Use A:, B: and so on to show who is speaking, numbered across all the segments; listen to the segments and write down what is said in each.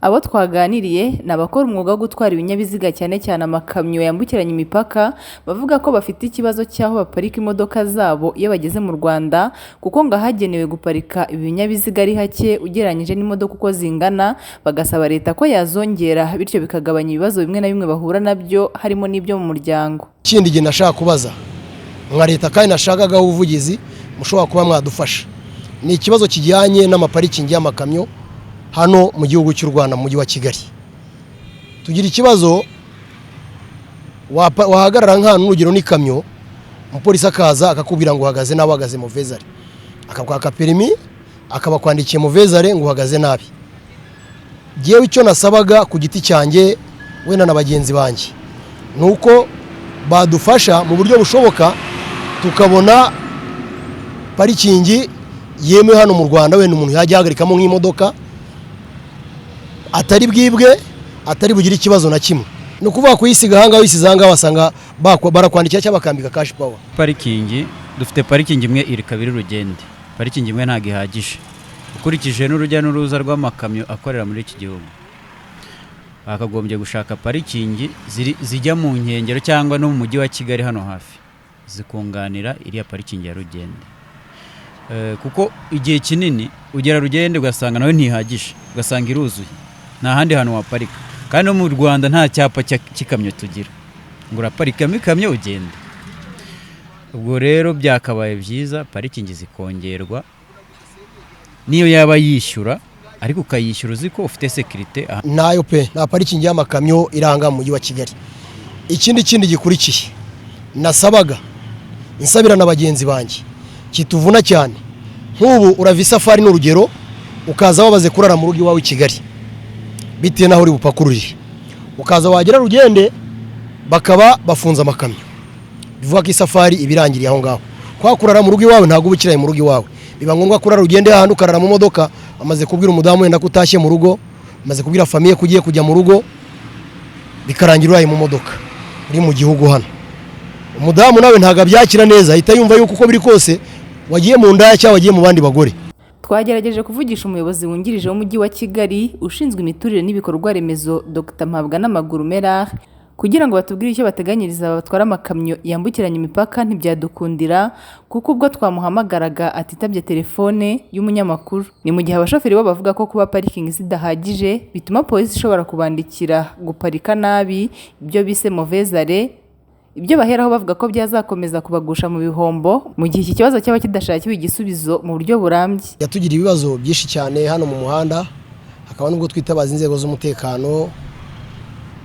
A: Abo twaganiriye ni abakora umwuga wo gutwara ibinyabiziga cyane cyane amakamyo yambukiranya imipaka, bavuga ko bafite ikibazo cy'aho baparika imodoka zabo iyo bageze mu Rwanda, kuko ngo ahagenewe guparika ibinyabiziga ari hake ugereranyije n'imodoka uko zingana, bagasaba leta ko yazongera bityo bikagabanya ibibazo bimwe na bimwe bahura nabyo harimo n'ibyo mu muryango.
B: Ikindi gihe nashaka kubaza nka leta kandi nashakaga ubuvugizi mushobora kuba mwadufasha, ni ikibazo kijyanye n'amaparikingi y'amakamyo hano mu gihugu cy'u Rwanda mu mujyi wa Kigali. Tugira ikibazo wahagarara nk'ahantu urugero n'ikamyo, umupolisi akaza akakubwira ngo uhagaze nabi, uhagaze mu vezare, akakwaka perimi, akabakwandikiye mu vezare ngo uhagaze nabi. Jewe icyo nasabaga ku giti cyanjye wenda na bagenzi banjye nuko badufasha mu buryo bushoboka tukabona parikingi yemwe hano mu Rwanda, wenda umuntu yajya ahagarikamo nk'imodoka atari bwibwe, atari bugire ikibazo na kimwe. No kuvuga kuyisiga hanga wisizanga wasanga barakwandikira cyangwa bakambika cash power.
C: Parikingi dufite parikingi imwe iri kabiri Rugende. Parikingi imwe ntago ihagije. Ukurikije n'urujya n'uruza rw'amakamyo akorera muri iki gihugu, bakagombye gushaka parikingi zijya mu nkengero cyangwa no mu mujyi wa Kigali hano hafi zikunganira iriya parikingi ya Rugende. Kuko igihe kinini ugera Rugende ugasanga nawe ntihagije, ugasanga iruzuye, nta handi hantu waparika. Kandi no mu Rwanda nta cyapa cy'ikamyo tugira ngo uraparikamo ikamyo ugende. Ubwo rero byakabaye byiza parikingi zikongerwa, niyo yaba yishyura ariko ukayishyura uzi ko ufite security.
B: Nayo pe nta parikingi y'amakamyo iranga mu mujyi wa Kigali. Ikindi gikurikiye nasabaga insabira na bagenzi banjye kituvuna cyane, nk'ubu urava isafari n'urugero ukaza wabaze kurara mu rugo iwawe i Kigali bitewe naho uri bupakururire, ukaza wagera Rugende bakaba bafunza amakamyo, bivuga ko isafari ibirangiriye aho ngaho. Kwa kurara mu rugo iwawe ntago ubukiraye mu rugo iwawe, biba ngombwa kurara Rugende ahandi ukarara mu modoka, amaze kubwira umudamu wenda kutashye mu rugo, amaze kubwira famiye kugiye kujya mu rugo, bikarangira uraye mu modoka uri mu gihugu hano. Umudamu nawe ntago abyakira neza, ahita yumva yuko uko biri kose wagiye mu ndaya cyangwa wagiye mu bandi bagore.
A: Twagerageje kuvugisha umuyobozi wungirije w'umujyi wa Kigali ushinzwe imiturire n'ibikorwa remezo Dr Mpabwanamaguru Merah kugira ngo batubwire icyo bateganyiriza batwara amakamyo yambukiranya imipaka, ntibyadukundira kuko ubwo twamuhamagaraga atitabye telefone y'umunyamakuru. Ni mu gihe abashoferi bo bavuga ko kuba parikingi zidahagije bituma polisi ishobora kubandikira guparika nabi, ibyo bise movezare, ibyo baheraho bavuga ko byazakomeza kubagusha mu bihombo mu gihe iki kibazo cyaba kidashakiwe igisubizo mu buryo burambye.
B: Yatugira ibibazo byinshi cyane hano mu muhanda, hakaba nubwo twitabaza inzego z'umutekano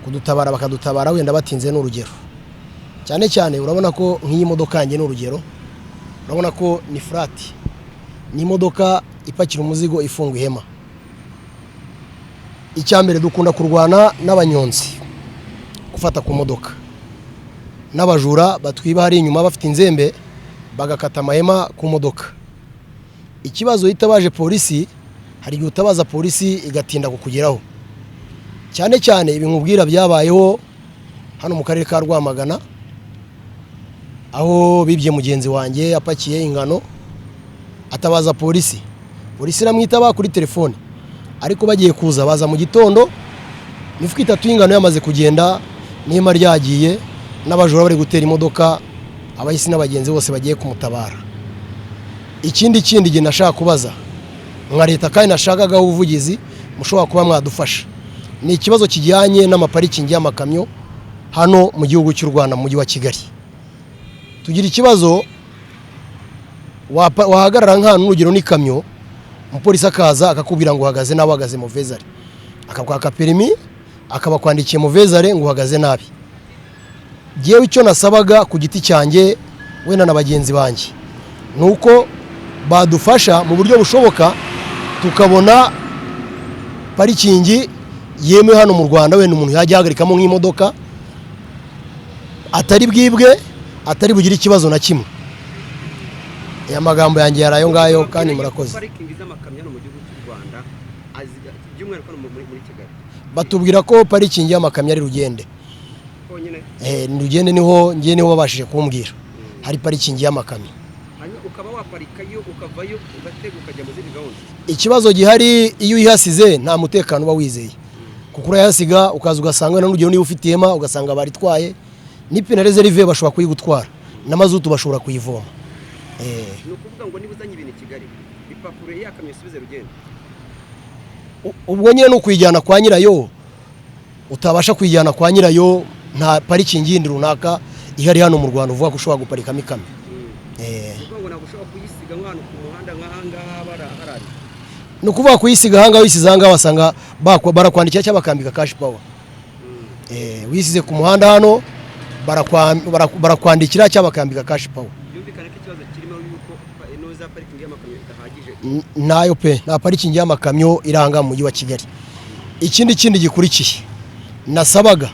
B: kudutabara, bakadutabara wenda batinze n'urugero. Cyane urabona ko nk'iyi modoka yanjye n'urugero, urabona ko ni flat, ni imodoka ipakira umuzigo ifunga ihema. Icyambere dukunda kurwana n'abanyonzi gufata ku modoka, n'abajura batwiba hari inyuma bafite inzembe bagakata amahema ku modoka. Ikibazo hitabaje polisi, hari igihe utabaza polisi igatinda kukugeraho. Cyane ibi nkubwira byabayeho hano mu karere ka Rwamagana, aho bibye mugenzi wanjye apakiye ingano, atabaza polisi iramwitaba kuri telefone, ariko bagiye kuza baza mu gitondo mifuka 3 y'ingano yamaze kugenda, n'ihema ryagiye, n'abajura bari gutera imodoka, abahisi n'abagenzi bose bagiye kumutabara. Ikindi gihe nashaka kubaza nka leta kandi nashakaga ubuvugizi mushobora kuba mwadufasha, ni ikibazo kijyanye n'amaparikingi y'amakamyo hano mu gihugu cy'u Rwanda mu mujyi wa Kigali. Tugira ikibazo wahagarara nk'ahantu urugero n'ikamyo, umupolisi akaza akakubwira ngo uhagaze nabi, uhagaze mu vezare, akakwaka perimi, akabakwandikiye mu vezare ngo uhagaze nabi. Jewe icyo nasabaga ku giti cyanjye wenda na bagenzi banjye nuko badufasha mu buryo bushoboka tukabona parikingi yemwe hano mu Rwanda, wenda umuntu yajya ahagarikamo nk'imodoka atari bwibwe, atari bugire ikibazo na kimwe. Aya magambo yanjye yarayo ngayo kandi murakoze.
D: Parikingi z'amakamyo no mu gihugu cy'u Rwanda by'umwihariko muri Kigali,
B: batubwira ko parikingi y'amakamyo ari Rugende. Rugende niho babashije kumbwira hari parikingi y'amakamyo.
D: Ukaba waparikayo ukavayo ugatega ukajya mu zindi gahunda.
B: Ikibazo gihari iyo uyihasize nta mutekano uba wizeye. kuko urayasiga ukaza ugasanga n'urugero niba ufite ihema ugasanga baritwaye n'ipine reserve bashobora kuyigutwara n'amazutu bashobora kuyivoma.
D: Ni ukuvuga ngo niba uzanye ibintu i Kigali ipapuro yakamyo isubize Rugende,
B: ubwo nyine no kuyijyana kwa nyirayo utabasha kuyijyana kwa nyirayo nta parikingi yindi runaka ihari hano mu Rwanda uvuga ko ushobora guparikamo ikamyo.
D: ngo ntabwo ushobora kuyisiga nk'ahantu ku muhanda nk'ahangaha barahari.
B: Ni ukuvuga kuyisiga ahangaha wisize ahangaha wasanga barakwandikira cyangwa bakambika cash power. Wisize ku muhanda hano barakwandikira cyangwa bakambika cash power.
D: Byumvikana ko ikibazo kirimo yuko ino za parikingi y'amakamyo idahagije.
B: Nayo pe nta parikingi y'amakamyo iranga mu mujyi wa Kigali. Ikindi gikurikiye nasabaga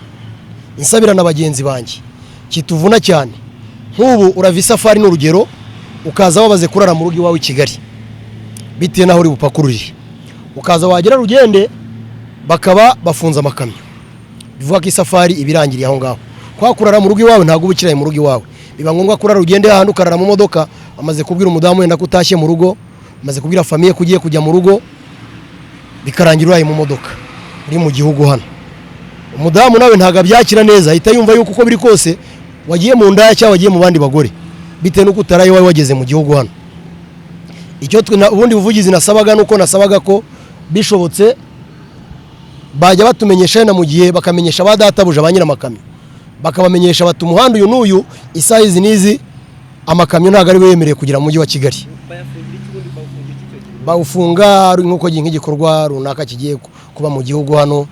B: insabira na bagenzi banjye kituvuna cyane, nk'ubu urava isafari n'urugero ukaza wabaze kurara mu rugo iwawe i Kigali bitewe naho uri bupakururire, ukaza wagera Rugende bakaba bafunze amakamyo, bivuga ko isafari ibirangiriye aho ngaho. Kwa kurara mu rugo iwawe ntabwo ubukiraye mu rugo iwawe, biba ngombwa kurara Rugende hahandi ukarara mu modoka. Amaze kubwira umudamu wenda kutashye mu rugo, amaze kubwira famiye kugiye kujya mu rugo, bikarangira uraye mu modoka uri mu gihugu hano. Umudamu nawe ntago abyakira neza, ahita yumva yuko uko biri kose wagiye mu ndaya cyangwa wagiye mu bandi bagore bitewe nuko utaraye wawe wageze mu gihugu hano. Icyo ubundi buvugizi nasabaga nuko nasabaga ko bishobotse bajya batumenyesha na mu gihe bakamenyesha ba databuja ba nyiramakamyo, bakabamenyesha bati umuhanda uyu n'uyu isaha izi n'izi amakamyo ntago ari bemerewe kugira mu mujyi wa Kigali. Bawufunga nk'uko nk'igikorwa runaka kigiye kuba mu gihugu hano,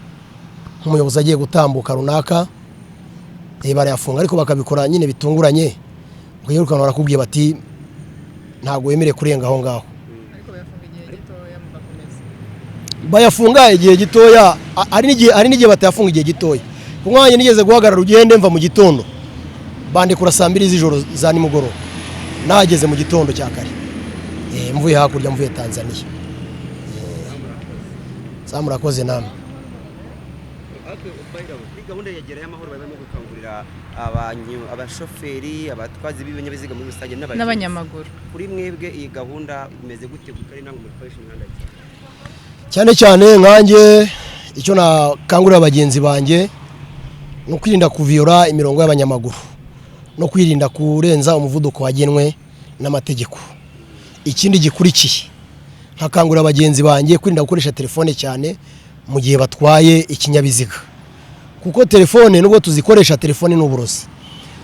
B: nk'umuyobozi agiye gutambuka runaka barayafunga, ariko bakabikora nyine bitunguranye, ukirukanwa barakubwiye bati ntabwo wemerewe kurenga aho ngaho. Bayafunga igihe gitoya, hari n'igihe batayafunga igihe gitoya. Kumwanya nigeze guhagarara Rugende mva mu gitondo bandikura saa 2 z'ijoro za nimugoroba, nageze mu gitondo cya kare mvuye hakurya mvuye Tanzania. Murakoze namwe.
D: Gahunda yegera y'amahoro barimo gukangurira abashoferi, abatwazi b'ibinyabiziga muri rusange
A: n'abanyamaguru.
D: Kuri mwebwe iyi gahunda imeze gute kuko ari ntango mukoresha imihanda
B: cyane nkanjye icyo nakangurira abagenzi banjye no kwirinda kuviyora imirongo y'abanyamaguru no kwirinda kurenza umuvuduko wagenwe n'amategeko. Ikindi gikurikiye nkakangurira abagenzi banjye kwirinda gukoresha telefone cyane mu gihe batwaye ikinyabiziga, kuko telefone nubwo tuzikoresha, telefone n'uburozi.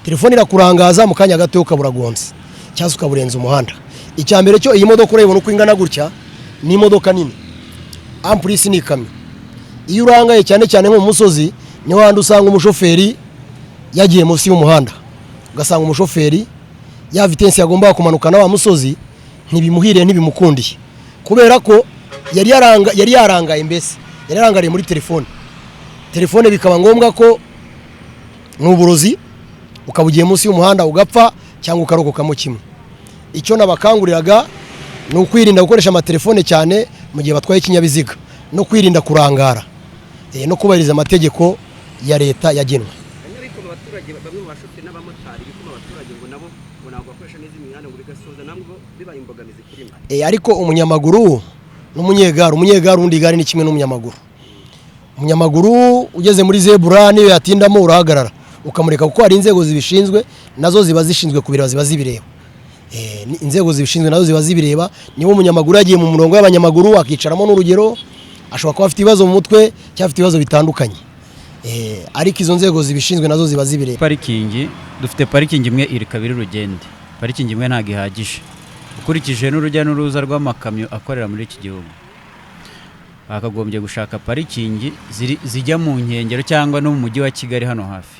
B: Telefone irakurangaza mu kanya gato ukaburagonze cyangwa ukaburenza umuhanda. Icyambere cyo iyi modoka urayibona uko ingana gutya, ni imodoka nini, ampulisi ni ikamyo. Iyo urangaye cyane nko mu musozi niho handi usanga umushoferi yagiye munsi y'umuhanda, ugasanga umushoferi ya vitesse yagomba kumanuka na wa musozi ntibimuhiriye ntibimukundiye, kubera ko yari yarangaye, mbese yari yarangariye muri telefone bikaba ngombwa ko n'uburozi ukabugiye munsi y'umuhanda ugapfa cyangwa ukarokokamo kimwe. Icyo nabakanguriraga ni ukwirinda gukoresha amatelefone cyane mu gihe batwaye ikinyabiziga no kwirinda kurangara no kubahiriza amategeko ya leta yagenwe.
D: Ariko abaturage bamwe mu bashoferi n'abamotari bikoma abaturage ngo nabo ntabwo bakoresha neza imihanda ngo bigasoza nabwo bibaye imbogamizi kuri mwe.
B: Ariko umunyamaguru n'umunyegare undi gare ni kimwe n'umunyamaguru. Umunyamaguru ugeze muri zebura niyo yatindamo urahagarara ukamureka, kuko hari inzego zibishinzwe nazo ziba zishinzwe kubireba, ziba zibireba. Inzego zibishinzwe nazo ziba zibireba. Niba umunyamaguru yagiye mu murongo y'abanyamaguru akicaramo n'urugero, ashobora kuba afite ibibazo mu mutwe cyangwa afite ibibazo bitandukanye, ariko izo nzego zibishinzwe nazo ziba zibireba.
C: Parikingi dufite parikingi imwe iri kabiri Rugende. Parikingi imwe ntago ihagije ukurikije n'urujya n'uruza rw'amakamyo akorera muri iki gihugu. Bakagombye gushaka parikingi zijya mu nkengero cyangwa no mu mujyi wa Kigali hano hafi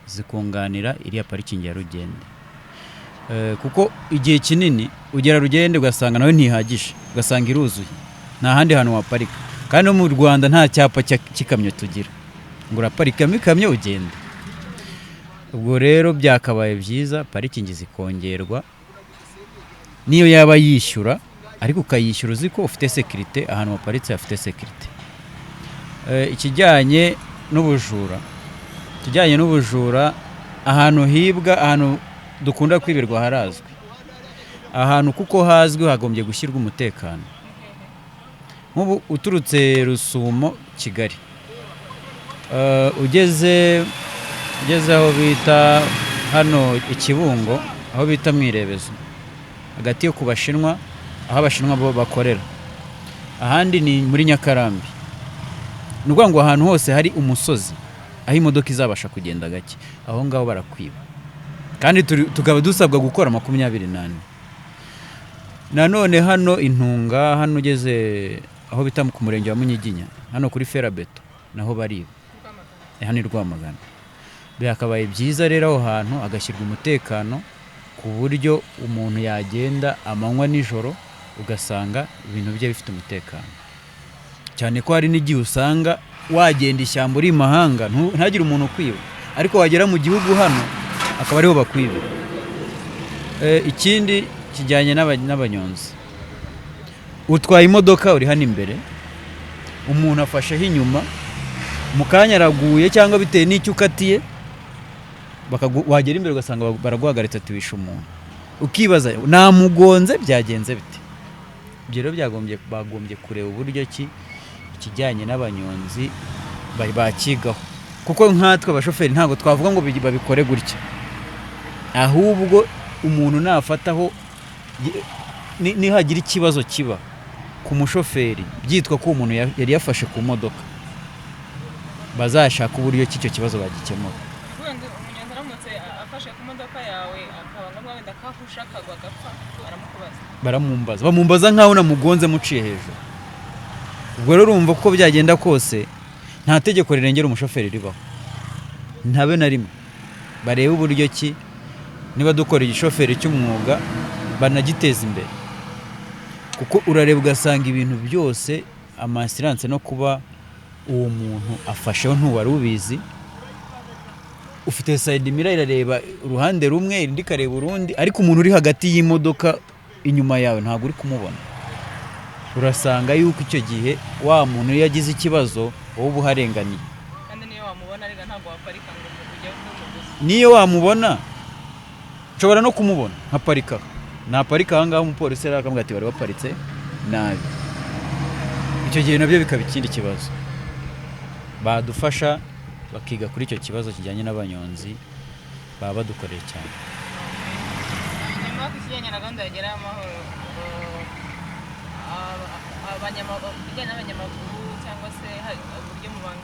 C: zikunganira iriya parikingi ya Rugende, kuko igihe kinini ugera Rugende ugasanga nawe ntihagije, ugasanga iruzuye, nta handi hantu waparika. Kandi no mu Rwanda nta cyapa cy'ikamyo tugira ngo uraparikamo ikamyo ugende. Ubwo rero byakabaye byiza parikingi zikongerwa, niyo yaba yishyura ariko ukayishyura uzi ko ufite sekirite, ahantu waparitse hafite sekirite. Ikijyanye n'ubujura, ahantu hibwa, ahantu dukunda kwibirwa harazwi, ahantu kuko hazwi hagombye gushyirwa umutekano. Nk'ubu uturutse Rusumo Kigali ugeze aho bita hano Ikibungo, aho bita mu Irebezo, hagati yo ku Bashinwa, aho Abashinwa bo bakorera, ahandi ni muri Nyakarambi. Ni ukuvuga ngo ahantu hose hari umusozi aho imodoka izabasha kugenda gake, aho ngaho barakwiba, kandi tukaba dusabwa gukora 24. Nanone hano Intunga, hano ugeze aho bita ku murenge wa Munyiginya, hano kuri Ferabeto naho bariba, hano i Rwamagana. Byakabaye byiza rero aho hantu agashyirwa umutekano ku buryo umuntu yagenda amanywa nijoro ugasanga ibintu bye bifite umutekano, cyane ko hari n'igihe usanga wagenda ishyamba uri mahanga ntagire umuntu kwiba, ariko wagera mu gihugu hano akaba ariho bakwiba. Ikindi kijyanye n'abanyonzi, utwaye imodoka uri hano imbere, umuntu afasheho inyuma, mu kanya araguye cyangwa bitewe n'icyo ukatiye, wagera imbere ugasanga baraguhagaritse ati wishe umuntu, ukibaza namugonze byagenze bite. Ibyo rero bagombye kureba uburyo ki ikijyanye n'abanyonzi bakigaho, kuko nkatwe abashoferi ntabwo twavuga ngo babikore gutya, ahubwo umuntu nafataho nihagira ikibazo kiba ku mushoferi byitwa ko umuntu yari yafashe ku modoka, bazashaka uburyo icyo kibazo bagikemura.
A: Umunyonzi aramutse afashe ku modoka yawe akaba ngombwa wenda akahusha akagwa agapfa,
C: bamumbaza nkaho namugonze muciye hejuru. Ubwo rero urumva ko byagenda kose nta tegeko rirengera umushoferi ribaho, ntabe na rimwe. Barebe uburyo ki niba dukora igishoferi cy'umwuga banagiteza imbere, kuko urareba ugasanga ibintu byose amasiranse no kuba uwo muntu afasheho ntuwari ubizi, ufite side mirror irareba uruhande rumwe indi kareba urundi, ariko umuntu uri hagati y'imodoka inyuma yawe ntabwo uri kumubona. Urasanga yuko icyo gihe wa muntu yagize ikibazo wowe ubuharenganiye,
A: kandi niyo wamubona ariko ntabwo waparika ngo ujye kumuguza.
C: Niyo wamubona nshobora no kumubona nkaparika, naparika aha ngaha umupolisi rero akamubwira ati bari baparitse nabi. Icyo gihe nabyo bikaba ikindi kibazo, badufasha bakiga kuri icyo kibazo kijyanye n'abanyonzi, baba badukoreye cyane.
A: Nyuma yo kukijyanye na gahunda yageraho amahoro, abanyamaguru cyangwa se uburyo mubanga